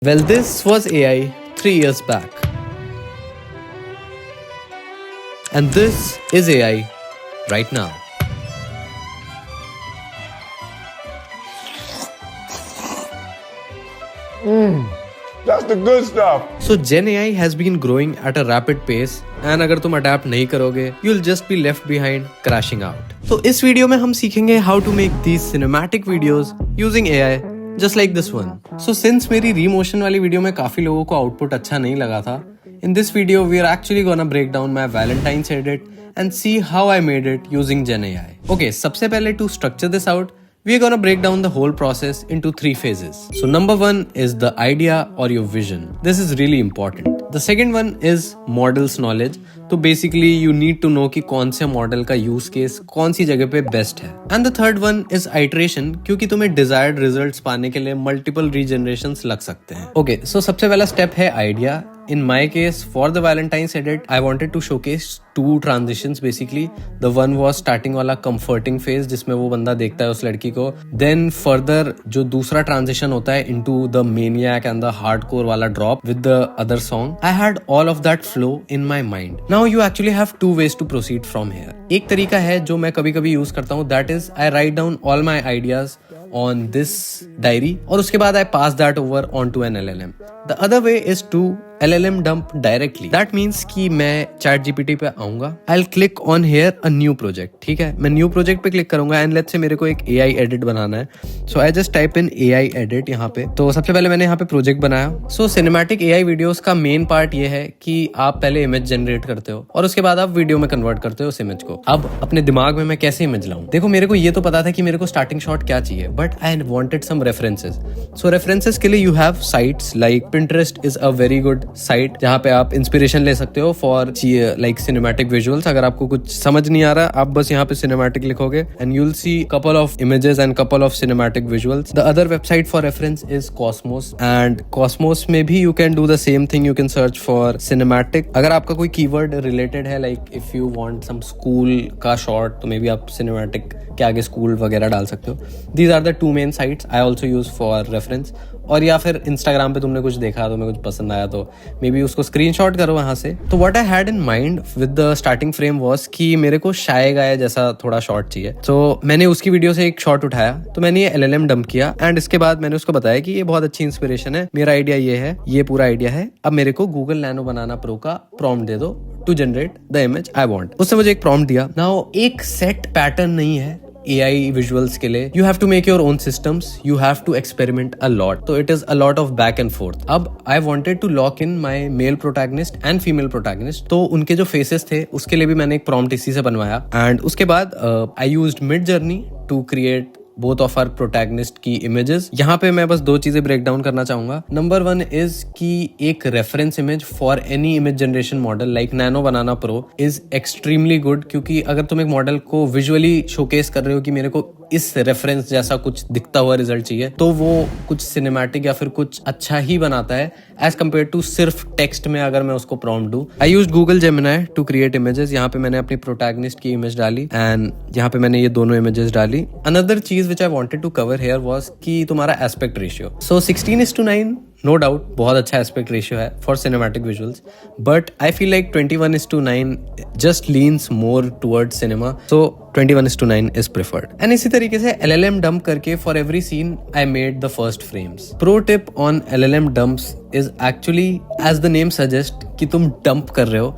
Well, this was AI 3 years back. And this is AI right now. That's the good stuff. So Gen AI has been growing at a rapid pace and अगर तुम adapt नहीं करोगे, you'll just be left behind crashing out. तो इस video में हम सीखेंगे how to make these cinematic videos using AI just like this one. So since मेरी remotion वाली वीडियो में काफी लोगों को आउटपुट अच्छा नहीं लगा था, in this video we are actually gonna break down my Valentine's edit and see how I made it using Gen AI. Okay, सबसे पहले to structure this out, we are gonna break down the whole process into 3 phases. So number 1 is the idea or your vision. This is really important. The second one is models knowledge. तो basically you need to know कि कौन से model का use case कौन सी जगह पे best है. And the third one is iteration, क्योंकि तुम्हें डिजायर्ड रिजल्ट्स पाने के लिए मल्टीपल रीजनरेशंस लग सकते हैं. ओके, सो सबसे पहला स्टेप है idea. In my case, for the Valentine's edit, I wanted to showcase 2 transitions basically. The one was starting वाला comforting phase जिसमें वो बंदा देखता है उस लड़की को. Then further जो दूसरा transition होता है into the maniac and the hardcore वाला drop with the other song. I had all of that flow in my mind. Now you actually have 2 ways to proceed from here. एक तरीका है जो मैं कभी कभी यूज करता हूँ, that is I write down all my ideas on this diary और उसके बाद I pass that over onto an LLM. The other way is to LLM dump directly. That means कि मैं ChatGPT पे आऊंगा. I'll click on here a new project. ठीक है, मैं new project पे क्लिक करूंगा and let's say मेरे को एक AI edit बनाना है. So I just type in AI edit यहाँ पे. तो सबसे पहले मैंने यहाँ पे project बनाया. So cinematic AI videos का main part ये है कि आप पहले image generate करते हो और उसके बाद आप वीडियो में convert करते हो उस image को. अब अपने दिमाग में मैं कैसे image लाऊं? देखो, मेरे को ये तो पता था कि मेरे को starting shot क्या चाहिए, but I wanted some references. So references के लिए you have sites like Pinterest is a very good site जहाँ पे आप इंस्पिरेशन ले सकते हो फॉर लाइक सिनेमैटिक विजुअल्स. अगर आपको कुछ समझ नहीं आ रहा, आप बस यहाँ पे सिनेमैटिक लिखोगे and you will see couple of images and couple of cinematic visuals. The other website for reference is Cosmos and Cosmos में भी you can do the same thing. You can search for cinematic. अगर आपका कोई keyword related है, like if you want some school का short, तो may be आप cinematic के आगे स्कूल वगैरह डाल सकते हो. These are the 2 main sites I also use for reference. और या फिर इंस्टाग्राम पे तुमने कुछ देखा, तुम्हें कुछ पसंद आया तो मे बी उसको स्क्रीनशॉट करो वहां से. तो what I had in mind with the starting frame was कि मेरे को शाय गाय जैसा थोड़ा शॉट चाहिए. तो मैंने उसकी वीडियो से एक शॉट उठाया, तो मैंने ये LLM डंप किया एंड इसके बाद मैंने उसको बताया कि ये बहुत अच्छी इंस्पिरेशन है, मेरा आइडिया ये है, ये पूरा आइडिया है. अब मेरे को गूगल नैनो बनाना प्रो का प्रॉम्प्ट दे दो to generate the image I want. उसने मुझे एक प्रॉम्प्ट दिया. नाउ एक सेट पैटर्न नहीं है AI विजुअल्स के लिए. You have to make your own systems, you have to experiment a lot. तो it is a lot of back and forth. अब I wanted to lock in my male protagonist and female protagonist. तो उनके जो faces थे उसके लिए भी मैंने एक प्रॉम्प्ट इसी से बनवाया एंड उसके बाद I used Midjourney to create both of our protagonist की इमेजेस. यहाँ पे मैं बस 2 चीजें ब्रेक डाउन करना चाहूंगा. नंबर 1 इज कि एक reference image for any image generation model like nano banana pro is extremely good, क्योंकि अगर तुम एक मॉडल को विजुअली शोकेस कर रहे हो कि मेरे को इस रेफरेंस जैसा कुछ दिखता हुआ रिजल्ट चाहिए, तो वो कुछ सिनेमैटिक या फिर कुछ अच्छा ही बनाता है एज कम्पेयर टू सिर्फ टेक्स्ट में अगर मैं उसको प्रॉम्प्ट दूं. I used Google Gemini to create images. यहाँ पे मैंने अपनी प्रोटैगनिस्ट की इमेज डाली एंड यहाँ पे मैंने ये दोनों इमेजेस डाली. अनदर चीज which I wanted to cover here was कि तुम्हारा aspect ratio. So 16:9 no doubt बहुत अच्छा एस्पेक्ट रेशियो है for cinematic visuals, but I feel like 21:9 just leans more towards cinema. So 21:9 is preferred. And इसी तरीके से LLM dump करके for every scene I made the first frames. Pro tip on LLM dumps is actually as the name suggest कि तुम dump कर रहे हो,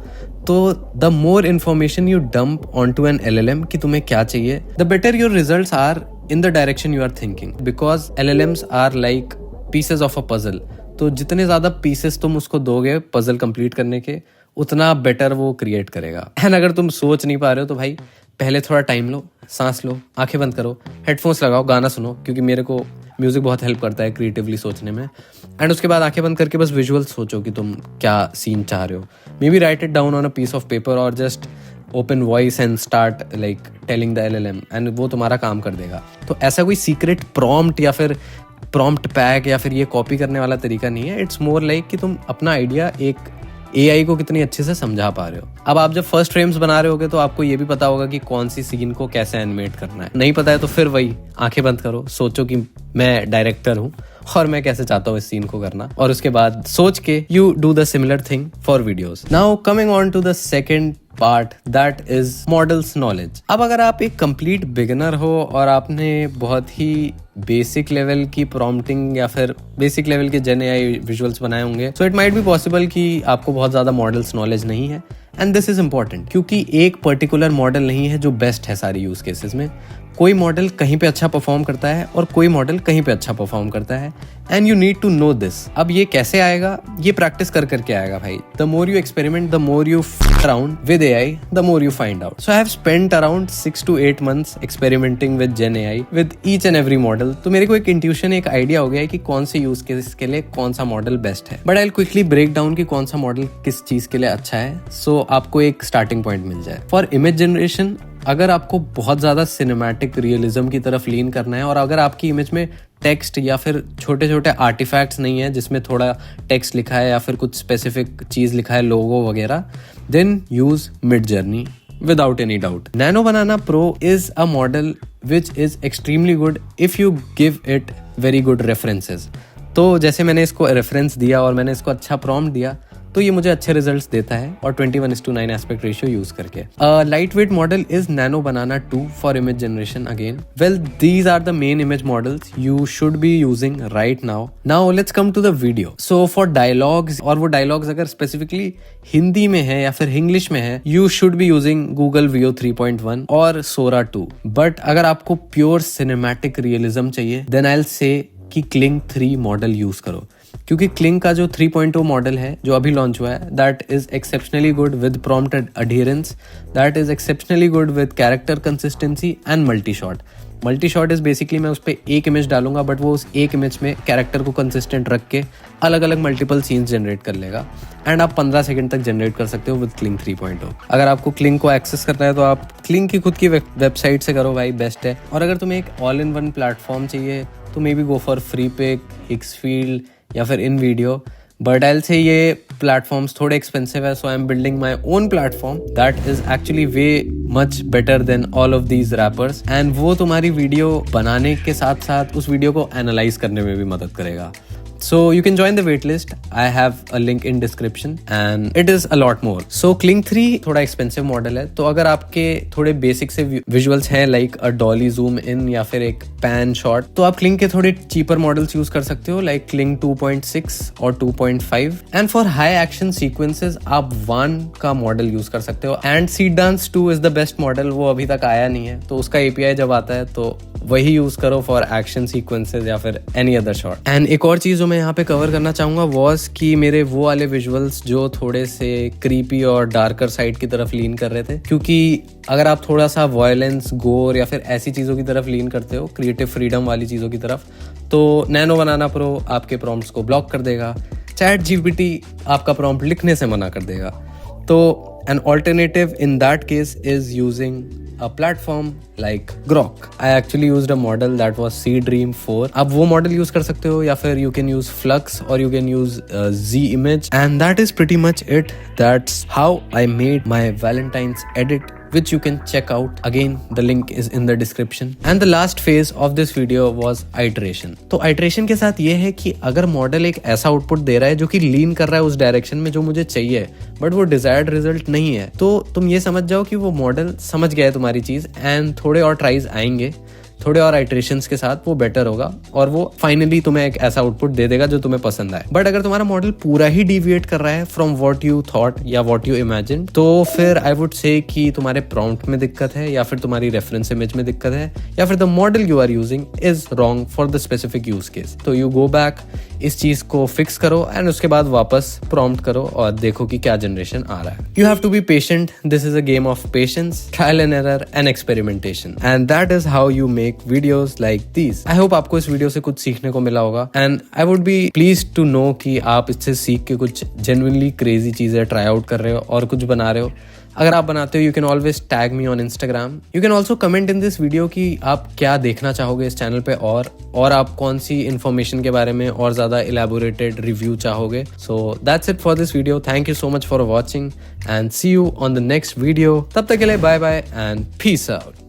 तो the more information you dump on to an LLM कि तुम्हें क्या चाहिए, the better your results are in the direction you are thinking. Because LLMs are like pieces of a puzzle. तो जितने ज्यादा पीसेस तुम उसको दोगे पजल कंप्लीट करने के, उतना बेटर वो क्रिएट करेगा. एंड अगर तुम सोच नहीं पा रहे हो तो भाई पहले थोड़ा टाइम लो, सांस लो, आंखें बंद करो, हेडफोन्स लगाओ, गाना सुनो, क्योंकि मेरे को म्यूजिक बहुत हेल्प करता है क्रिएटिवली सोचने में. एंड उसके बाद आंखें बंद करके बस विजुअल सोचो कि तुम क्या सीन चाह रहे हो. Maybe write it down on a piece of paper और just open voice and start like telling the LLM and वो तुम्हारा काम कर देगा. तो ऐसा कोई सीक्रेट प्रॉम्प्ट या फिर प्रॉम्प्ट पैक या फिर ये कॉपी करने वाला तरीका नहीं है. इट्स मोर लाइक कि तुम अपना आइडिया एक AI को कितनी अच्छे से समझा पा रहे हो. अब आप जब फर्स्ट फ्रेम्स बना रहे होगे तो आपको ये भी पता होगा कि कौन सी सीन को कैसे एनिमेट करना है. नहीं पता है तो फिर वही आंखें बंद करो, सोचो कि मैं डायरेक्टर हूँ और मैं कैसे चाहता हूँ इस सीन को करना, और उसके बाद सोच के you do the similar thing for videos. Now coming on to the second part, that is models knowledge. अब अगर आप एक कंप्लीट बिगिनर हो और आपने बहुत ही बेसिक लेवल की प्रॉम्प्टिंग या फिर बेसिक लेवल के जेन एआई विजुअल्स बनाए होंगे, so it might be possible कि आपको बहुत ज्यादा मॉडल्स नॉलेज नहीं है। एंड दिस इज इंपॉर्टेंट, क्योंकि एक पर्टिकुलर मॉडल नहीं है जो बेस्ट है सारी यूज केसेस में। कोई मॉडल कहीं पे अच्छा परफॉर्म करता है और कोई मॉडल कहीं पे अच्छा परफॉर्म करता है, and you need to know this. अब ये कैसे आएगा? ये प्रैक्टिस कर करके आएगा भाई। The more you experiment, the more you around with AI, the more you find out. So I have spent around 6 to 8 months experimenting with gen AI with each and every model. तो मेरे को एक intuition, एक idea हो गया है कि कौन से यूज केस के लिए कौन सा मॉडल बेस्ट है। But I will quickly break down कि कौन सा मॉडल किस चीज के लिए अच्छा है, सो आपको एक स्टार्टिंग पॉइंट मिल जाए। फॉर इमेज जनरेशन, अगर आपको बहुत ज़्यादा सिनेमैटिक रियलिज्म की तरफ लीन करना है और अगर आपकी इमेज में टेक्स्ट या फिर छोटे छोटे आर्टिफैक्ट्स नहीं है जिसमें थोड़ा टेक्स्ट लिखा है या फिर कुछ स्पेसिफिक चीज़ लिखा है, लोगो वगैरह, then use Midjourney without any doubt. Nano Banana Pro is a model which is extremely good if you give it very good references. तो जैसे मैंने इसको रेफरेंस दिया और मैंने इसको अच्छा प्रॉम्प्ट दिया तो ये मुझे अच्छे रिजल्ट्स देता है, और 21:9 एस्पेक्ट रेशियो यूज करके। Light weight model is nano banana 2 for image generation again. Well, these are the main image models you should be using right now. Now let's come to the video. So for dialogues, और वो dialogues अगर specifically Hindi में है या फिर English में है, you should be using Google Veo 3.1 और Sora 2। बट अगर आपको प्योर सिनेमैटिक रियलिज्म चाहिए, देन आई विल से कि Kling 3 मॉडल यूज करो, क्योंकि Kling का जो 3.0 मॉडल है जो अभी लॉन्च हुआ है, that is exceptionally good with prompt adherence, that is exceptionally good with character consistency and multi shot. Multi shot is basically मैं उस पर एक इमेज डालूंगा बट वो उस एक इमेज में कैरेक्टर को कंसिस्टेंट रख के अलग अलग मल्टीपल सीन्स जनरेट कर लेगा, एंड आप 15 सेकंड तक जनरेट कर सकते हो विद Kling 3.0। अगर आपको Kling को एक्सेस करना है तो आप Kling की खुद की वेबसाइट से करो भाई, बेस्ट है। और अगर तुम्हें एक ऑल इन वन प्लेटफॉर्म चाहिए तो may be go for FreePic, Xfield या फिर InVideo। बट आई से ये प्लेटफॉर्म्स थोड़े एक्सपेंसिव है, so I am building my own platform that is actually way much better than all of these wrappers, and वो तुम्हारी वीडियो बनाने के साथ साथ उस वीडियो को एनालाइज करने में भी मदद करेगा। So you can join the waitlist. I have a link in description and it is a lot more. So Kling 3 थोड़ा expensive मॉडल है, तो अगर आपके थोड़े बेसिक से विजुअल्स हैं like a Dolly zoom in या फिर एक पैन शॉट, तो आप Kling के थोड़े चीपर मॉडल्स यूज कर सकते हो लाइक Kling 2.6 और 2.5। And for high action sequences आप 1 का मॉडल यूज कर सकते हो, and Seedance 2 is the best model. वो अभी तक आया नहीं है, तो उसका API जब आता है तो वही यूज करो फॉर एक्शन सीक्वेंसेस या फिर एनी अदर शॉट। एंड एक और चीज जो मैं यहाँ पे कवर करना चाहूंगा वॉज कि मेरे वो वाले विजुअल्स जो थोड़े से क्रीपी और डार्कर साइड की तरफ लीन कर रहे थे, क्योंकि अगर आप थोड़ा सा वायलेंस, गोर या फिर ऐसी चीजों की तरफ लीन करते हो, क्रिएटिव फ्रीडम वाली चीजों की तरफ, तो नैनो बनाना प्रो आपके प्रॉम्प्ट्स को ब्लॉक कर देगा। ChatGPT आपका प्रॉम्प्ट लिखने से मना कर देगा। तो an alternative in that case is using a platform like Grok. I actually used a model that was Seedream 4. आप वो मॉडल यूज कर सकते हो या फिर you can use Flux or you can use Z image, and that is pretty much it. That's how I made my Valentine's edit, which you can check out. Again, the link is in the description. And the last phase of this video was iteration. तो iteration के साथ ये है कि अगर model एक ऐसा output दे रहा है जो कि लीन कर रहा है उस डायरेक्शन में जो मुझे चाहिए, बट वो डिजायर्ड रिजल्ट नहीं है, तो तुम ये समझ जाओ कि वो मॉडल समझ गया है तुम्हारी चीज, एंड थोड़े और ट्राइज आएंगे, थोड़े और आइटरेशंस के साथ वो बेटर होगा और वो फाइनली तुम्हें एक ऐसा आउटपुट दे देगा जो तुम्हें पसंद आए। बट अगर तुम्हारा मॉडल पूरा ही डिविएट कर रहा है फ्रॉम व्हाट यू थॉट या व्हाट यू इमेजिन, तो फिर आई वुड से कि तुम्हारे प्रॉम्प्ट में दिक्कत है या फिर तुम्हारी रेफरेंस इमेज में दिक्कत है या फिर the model you are using is wrong for the specific use case. तो यू गो बैक, इस चीज को फिक्स करो एंड उसके बाद वापस प्रॉम्प्ट करो और देखो कि क्या जनरेशन आ रहा है। You have to be patient, this is a game of patience, trial and error and experimentation, and that is how you make videos like these. I hope आपको इस वीडियो से कुछ सीखने को मिला होगा, and I would be pleased to know कि आप इससे सीख के कुछ जेन्युइनली क्रेजी चीजें ट्राई आउट कर रहे हो और कुछ बना रहे हो। अगर आप बनाते हो, you can always tag me on Instagram. You can also comment in this video कि आप क्या देखना चाहोगे इस चैनल पे, और आप कौन सी इन्फॉर्मेशन के बारे में और ज्यादा इलेबोरेटेड रिव्यू चाहोगे। So that's it for this video. Thank you so much for watching and see you on the next video. तब तक के लिए bye bye and peace out.